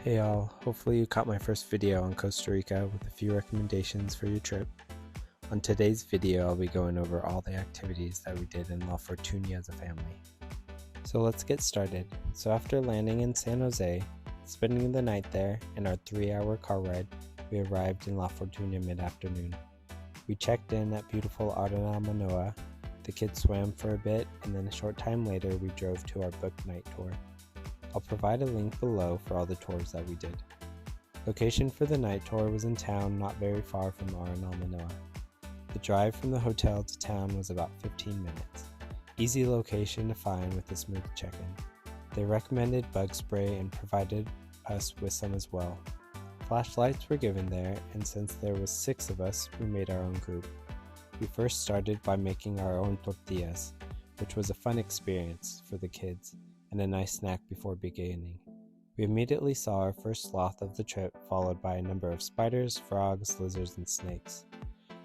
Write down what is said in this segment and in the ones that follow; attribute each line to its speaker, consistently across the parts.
Speaker 1: Hey all, hopefully you caught my first video on Costa Rica with a few recommendations for your trip. On today's video, I'll be going over all the activities that we did in La Fortuna as a family. So let's get started. So after landing in San Jose, spending the night there, and our 3-hour car ride, we arrived in La Fortuna mid-afternoon. We checked in at beautiful Arena Manoa, the kids swam for a bit, and then a short time later we drove to our booked night tour. I'll provide a link below for all the tours that we did. Location for the night tour was in town not very far from Arena Manoa. The drive from the hotel to town was about 15 minutes. Easy location to find with a smooth check-in. They recommended bug spray and provided us with some as well. Flashlights were given there, and since there was 6 of us, we made our own group. We first started by making our own tortillas, which was a fun experience for the kids and a nice snack before beginning. We immediately saw our first sloth of the trip, followed by a number of spiders, frogs, lizards, and snakes.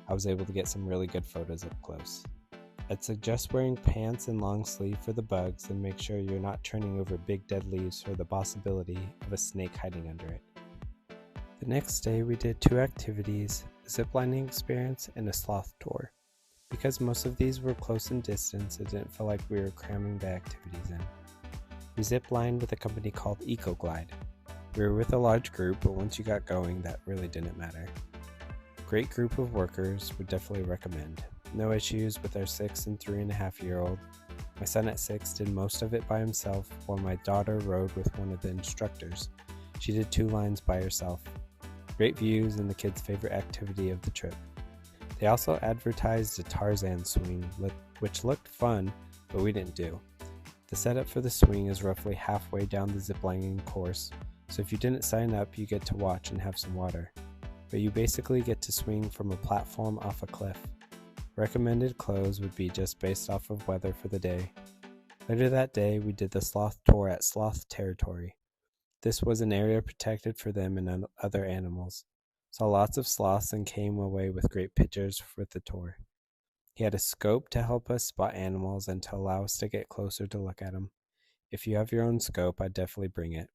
Speaker 1: I was able to get some really good photos up close. I'd suggest wearing pants and long sleeve for the bugs, and make sure you're not turning over big dead leaves for the possibility of a snake hiding under it. The next day we did 2 activities, a ziplining experience and a sloth tour. Because most of these were close in distance, it didn't feel like we were cramming the activities in. We zip-lined with a company called EcoGlide. We were with a large group, but once you got going, that really didn't matter. Great group of workers, would definitely recommend. No issues with our 6 and 3.5-year-old. My son at 6 did most of it by himself, while my daughter rode with one of the instructors. She did 2 lines by herself. Great views and the kids' favorite activity of the trip. They also advertised a Tarzan swing, which looked fun, but we didn't do. The setup for the swing is roughly halfway down the ziplining course, so if you didn't sign up, you get to watch and have some water. But you basically get to swing from a platform off a cliff. Recommended clothes would be just based off of weather for the day. Later that day, we did the sloth tour at Sloth Territory. This was an area protected for them and other animals. Saw lots of sloths and came away with great pictures with the tour. He had a scope to help us spot animals and to allow us to get closer to look at them. If you have your own scope, I'd definitely bring it.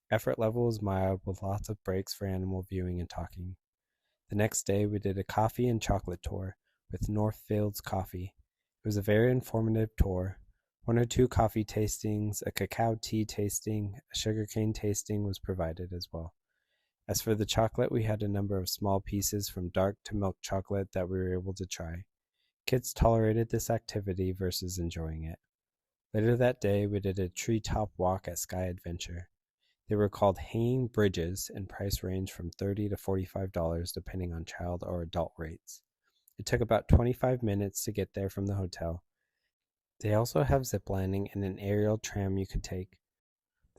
Speaker 1: Effort level was mild with lots of breaks for animal viewing and talking. The next day we did a coffee and chocolate tour with Northfields Coffee. It was a very informative tour. 1 or 2 coffee tastings, a cacao tea tasting, a sugarcane tasting was provided as well. As for the chocolate, we had a number of small pieces from dark to milk chocolate that we were able to try. Kids tolerated this activity versus enjoying it. Later that day, we did a treetop walk at Sky Adventure. They were called hanging bridges and price ranged from $30 to $45 depending on child or adult rates. It took about 25 minutes to get there from the hotel. They also have ziplining and an aerial tram you could take.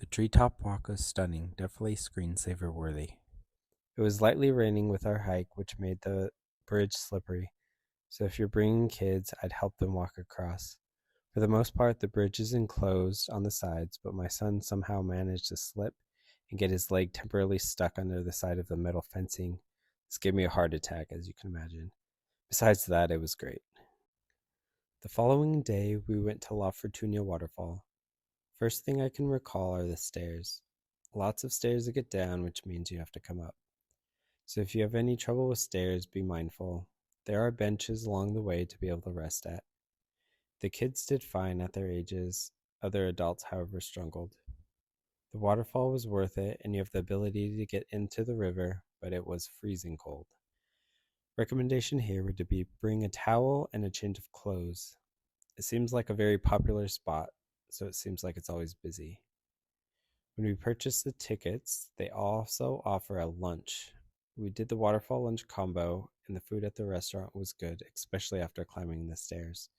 Speaker 1: The treetop walk was stunning, definitely screensaver worthy. It was lightly raining with our hike, which made the bridge slippery. So if you're bringing kids, I'd help them walk across. For the most part, the bridge is enclosed on the sides, but my son somehow managed to slip and get his leg temporarily stuck under the side of the metal fencing. This gave me a heart attack, as you can imagine. Besides that, it was great. The following day, we went to La Fortuna Waterfall. First thing I can recall are the stairs. Lots of stairs to get down, which means you have to come up. So if you have any trouble with stairs, be mindful. There are benches along the way to be able to rest at. The kids did fine at their ages. Other adults, however, struggled. The waterfall was worth it, and you have the ability to get into the river, but it was freezing cold. Recommendation here would be bring a towel and a change of clothes. It seems like a very popular spot, so it seems like it's always busy. When we purchased the tickets, they also offer a lunch. We did the waterfall lunch combo, and the food at the restaurant was good, especially after climbing the stairs.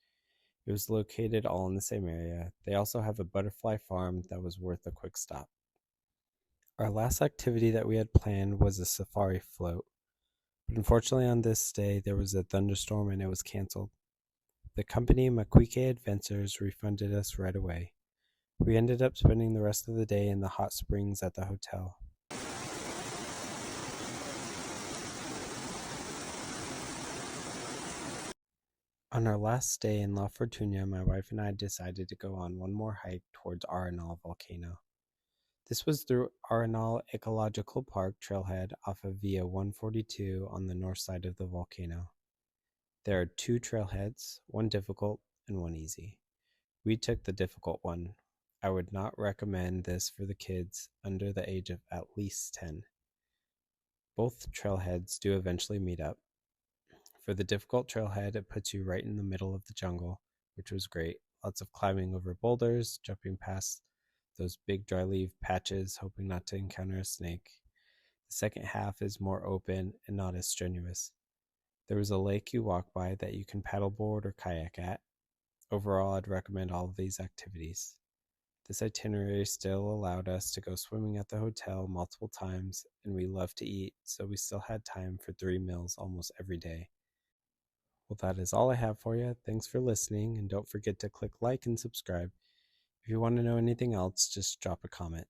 Speaker 1: It was located all in the same area. They also have a butterfly farm that was worth a quick stop. Our last activity that we had planned was a safari float, but unfortunately on this day there was a thunderstorm and it was canceled. The company Maquique Adventures refunded us right away. We ended up spending the rest of the day in the hot springs at the hotel. On our last day in La Fortuna, my wife and I decided to go on one more hike towards Arenal volcano. This was through Arenal Ecological Park trailhead off of Via 142 on the north side of the volcano. There are two trailheads, one difficult and one easy. We took the difficult one. I would not recommend this for the kids under the age of at least 10. Both trailheads do eventually meet up. For the difficult trailhead, it puts you right in the middle of the jungle, which was great. Lots of climbing over boulders, jumping past those big dry leaf patches, hoping not to encounter a snake. The second half is more open and not as strenuous. There was a lake you walk by that you can paddleboard or kayak at. Overall, I'd recommend all of these activities. This itinerary still allowed us to go swimming at the hotel multiple times, and we love to eat, so we still had time for 3 meals almost every day. Well, that is all I have for you. Thanks for listening, and don't forget to click like and subscribe. If you want to know anything else, just drop a comment.